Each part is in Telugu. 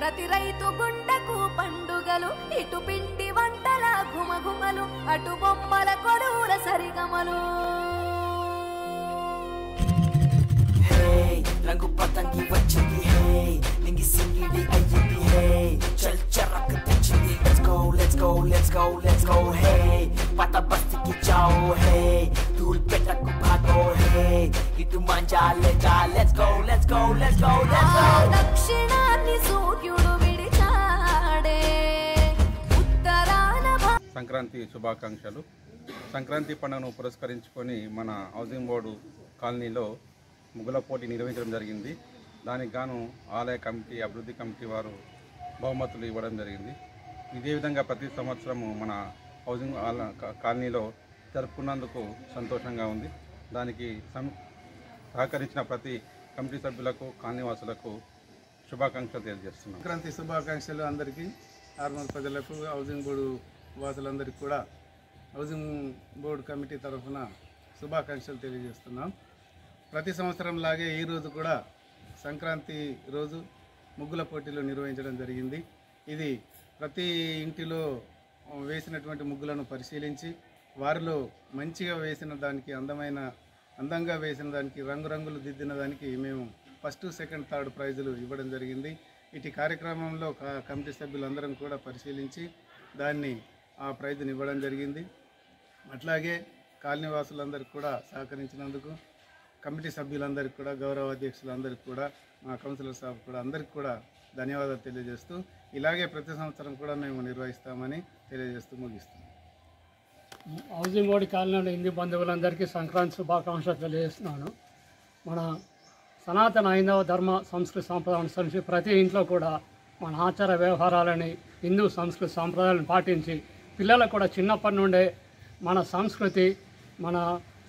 ప్రతి రైతు గుండెకు పండుగలు ఇటు పిండి వంటల గుమగుమలు అటు బొమ్మల కొలువుల సరిగమలు రంగు పతంగి వచ్చింది హే నింగి సింగిడి అయ్యింది హే చల్ చరక్ తెచ్చింది let's go let's go let's go let's go hey పత బస్తికి చాओ హే ధూల్ పెట్టకు భాగో హే ఇటు మంజాలే జా let's go let's go let's go let's go దక్షిణాన్ని సూర్యుడు విడిచాడే ఉత్తరాన సంక్రాంతి శుభాకాంక్షలు. సంక్రాంతి పండుగను పురస్కరించుకొని మన హౌసింగ్ బోర్డు కాలనీలో ముగ్గుల పోటీ నిర్వహించడం జరిగింది. దానికి గాను ఆలయ కమిటీ అభివృద్ధి కమిటీ వారు బహుమతులు ఇవ్వడం జరిగింది. ఇదే విధంగా ప్రతి సంవత్సరము మన హౌసింగ్ కాలనీలో జరుపుకున్నందుకు సంతోషంగా ఉంది. దానికి సహకరించిన ప్రతి కమిటీ సభ్యులకు కాలనీవాసులకు శుభాకాంక్షలు తెలియజేస్తున్నాం. సంక్రాంతి శుభాకాంక్షలు అందరికీ, ఆర్మూర్ ప్రజలకు, హౌసింగ్ బోర్డు వాసులందరికీ కూడా హౌసింగ్ బోర్డు కమిటీ తరఫున శుభాకాంక్షలు తెలియజేస్తున్నాం. ప్రతి సంవత్సరం లాగే ఈరోజు కూడా సంక్రాంతి రోజు ముగ్గుల పోటీలు నిర్వహించడం జరిగింది. ఇది ప్రతి ఇంటిలో వేసినటువంటి ముగ్గులను పరిశీలించి వారిలో మంచిగా వేసిన దానికి అందంగా వేసిన దానికి రంగురంగులు దిద్దిన దానికి మేము ఫస్ట్, సెకండ్, థర్డ్ ప్రైజులు ఇవ్వడం జరిగింది. ఇటు కార్యక్రమంలో కమిటీ సభ్యులందరం కూడా పరిశీలించి దాన్ని ఆ ప్రైజుని ఇవ్వడం జరిగింది. అట్లాగే కాలనీవాసులందరికీ కూడా సహకరించినందుకు కమిటీ సభ్యులందరికీ కూడా, గౌరవ అధ్యక్షులందరికీ కూడా, మా కౌన్సిలర్ సాబ్ కూడా అందరికీ కూడా ధన్యవాదాలు తెలియజేస్తూ ఇలాగే ప్రతి సంవత్సరం కూడా మేము నిర్వహిస్తామని తెలియజేస్తూ ముగిస్తున్నాం. హౌసింగ్ బోర్డు కాలనీలో హిందూ బంధువులందరికీ సంక్రాంతి శుభాకాంక్షలు తెలియజేస్తున్నాను. మన సనాతన హైందవ ధర్మ సంస్కృతి సాంప్రదాయాలను అనుసరించి ప్రతి ఇంట్లో కూడా మన ఆచార వ్యవహారాలని, హిందూ సంస్కృతి సాంప్రదాయాలను పాటించి పిల్లలకు కూడా చిన్నప్పటి నుండే మన సంస్కృతి, మన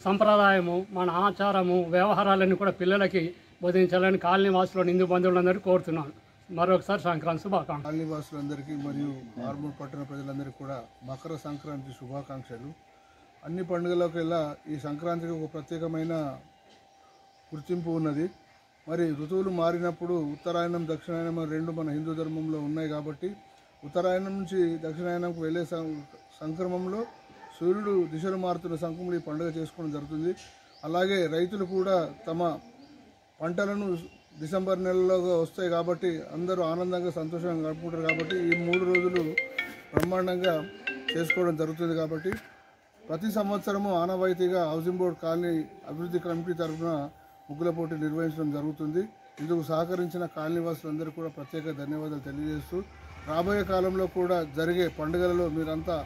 సంప్రదాయము, మన ఆచారము, వ్యవహారాలను కూడా పిల్లలకి బోధించాలని కాలనీ వాసులను, హిందూ బంధువులందరికీ కోరుతున్నాను. మరొకసారి సంక్రాంతి శుభాకాంక్షలు. కాలనీ వాసులందరికీ మరియు ఆర్మూర్ పట్టణ ప్రజలందరికీ కూడా మకర సంక్రాంతి శుభాకాంక్షలు. అన్ని పండుగలకెల్లా ఈ సంక్రాంతికి ఒక ప్రత్యేకమైన గుర్తింపు ఉన్నది. మరి ఋతువులు మారినప్పుడు ఉత్తరాయణం, దక్షిణాయనం రెండు మన హిందూ ధర్మంలో ఉన్నాయి కాబట్టి ఉత్తరాయణం నుంచి దక్షిణాయనంకు వెళ్ళే సంక్రమంలో సూర్యుడు దిశలు మారుతున్న సంక్రమణం ఈ పండుగ చేసుకోవడం జరుగుతుంది. అలాగే రైతులు కూడా తమ పంటలను డిసెంబర్ నెలలో వస్తాయి కాబట్టి అందరూ ఆనందంగా సంతోషంగా గడుపుకుంటారు కాబట్టి ఈ 3 రోజులు బ్రహ్మాండంగా చేసుకోవడం జరుగుతుంది. కాబట్టి ప్రతి సంవత్సరము ఆనవాయితీగా హౌసింగ్ బోర్డు కాలనీ అభివృద్ధి కమిటీ తరఫున ముగ్గుల పోటీ నిర్వహించడం జరుగుతుంది. ఇందుకు సహకరించిన కాలనీవాసులందరూ కూడా ప్రత్యేక ధన్యవాదాలు తెలియజేస్తూ రాబోయే కాలంలో కూడా జరిగే పండుగలలో మీరంతా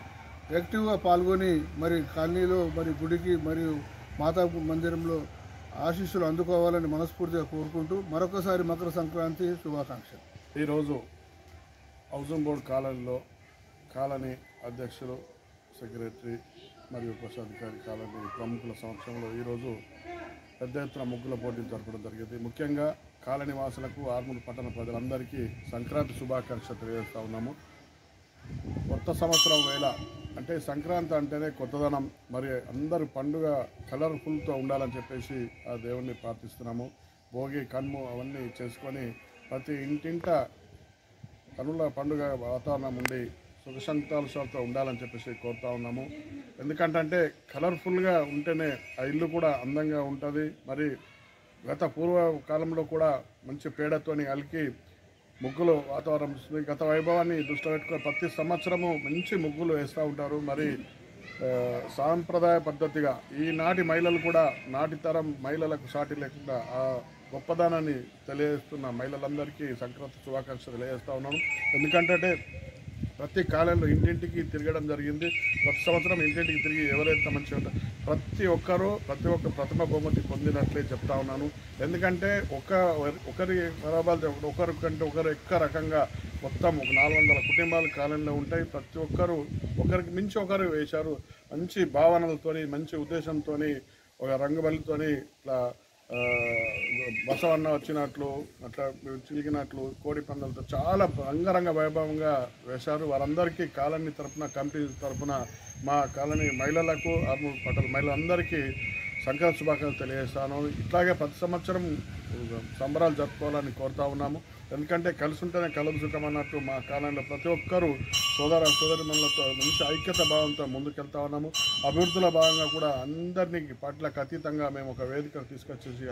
యాక్టివ్గా పాల్గొని మరి కాలనీలో, మరి గుడికి మరియు మాతా మందిరంలో ఆశీస్సులు అందుకోవాలని మనస్ఫూర్తిగా కోరుకుంటూ మరొకసారి మకర సంక్రాంతి శుభాకాంక్షలు. ఈరోజు హౌసింగ్ బోర్డు కాలనీలో కాలనీ అధ్యక్షులు, సెక్రటరీ మరియు కోశాధికారి కాలనీ ప్రముఖుల సమక్షంలో ఈరోజు పెద్ద ఎత్తున ముగ్గుల పోటీలు జరపడం జరిగింది. ముఖ్యంగా కాలనీ వాసులకు, ఆర్మూర్ పట్టణ ప్రజలందరికీ సంక్రాంతి శుభాకాంక్షలు తెలియజేస్తూ ఉన్నాము. కొత్త సంవత్సరం వేళ అంటే సంక్రాంతి అంటేనే కొత్తదనం, మరి అందరూ పండుగ కలర్ఫుల్తో ఉండాలని చెప్పేసి ఆ దేవుణ్ణి ప్రార్థిస్తున్నాము. భోగి, కన్ము అవన్నీ చేసుకొని ప్రతి ఇంటింట కనుల పండుగ వాతావరణం ఉండి సుఖసంతోషాలతో ఉండాలని చెప్పేసి కోరుతూ ఉన్నాము. ఎందుకంటే కలర్ఫుల్గా ఉంటేనే ఆ ఇల్లు కూడా అందంగా ఉంటుంది. మరి గత పూర్వకాలంలో కూడా మంచి పేడతోని అలికి ముగ్గులు వాతావరణం వస్తుంది. గత వైభవాన్ని దృష్టిలో పెట్టుకుని ప్రతి సంవత్సరము మంచి ముగ్గులు వేస్తూ ఉంటారు. మరి సాంప్రదాయ పద్ధతిగా ఈనాటి మహిళలు కూడా నాటి తరం మహిళలకు సాటి లేకుండా ఆ గొప్పదనాన్ని తెలియజేస్తున్న మహిళలందరికీ సంక్రాంతి శుభాకాంక్షలు తెలియజేస్తూ ఉన్నాను. ఎందుకంటే ప్రతి కాలంలో ఇంటింటికి తిరగడం జరిగింది. ప్రతి సంవత్సరం ఇంటింటికి తిరిగి ఎవరైతే మంచిగా ఉంటారో ప్రతి ఒక్క ప్రతిమ బహుమతి పొందినట్లే చెప్తా ఉన్నాను. ఎందుకంటే ఒకరి వరాబాలు ఒకరికంటే ఒకరు ఎక్కువ రకంగా మొత్తం 400 కుటుంబాలు కాలనీలో ఉంటాయి. ప్రతి ఒక్కరు ఒకరికి మించి ఒకరు వేశారు. మంచి భావనలతోని, మంచి ఉద్దేశంతో, ఒక రంగుబలితోని ఇట్లా బసవన్న వచ్చినట్లు, అట్లా చిలికినట్లు, కోడి పందాలతో చాలా రంగరంగ వైభవంగా వేశారు. వారందరికీ కాలనీ తరఫున, కమిటీ తరఫున, మా కాలనీ మహిళలకు, ఆర్మూర్ పట్టణ మహిళలందరికీ సంక్రాంతి శుభాకాంక్షలు తెలియజేస్తాను. ఇట్లాగే ప్రతి సంవత్సరం సంబరాలు జరుపుకోవాలని కోరుతా ఉన్నాము. ఎందుకంటే కలిసి ఉంటేనే కలుపు సుఖం అన్నట్టు మా కాలంలో ప్రతి ఒక్కరూ సోదరిమణులతో మంచి ఐక్యత భావంతో ముందుకెళ్తా ఉన్నాము. అభివృద్ధిలో భాగంగా కూడా అందరినీ పార్టీలకు అతీతంగా మేము ఒక వేదికకు తీసుకొచ్చేసి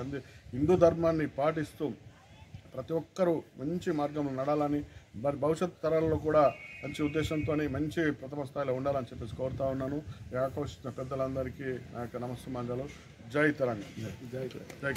హిందూ ధర్మాన్ని పాటిస్తూ ప్రతి ఒక్కరూ మంచి మార్గంలో నడాలని, మరి భవిష్యత్ తరాల్లో కూడా మంచి ఉద్దేశంతో మంచి ప్రథమ స్థాయిలో ఉండాలని చెప్పేసి కోరుతా ఉన్నాను. ఈ ఆకర్షించిన పెద్దలందరికీ నా యొక్క నమస్సుమాంజలు. జై తెలంగాణ. జై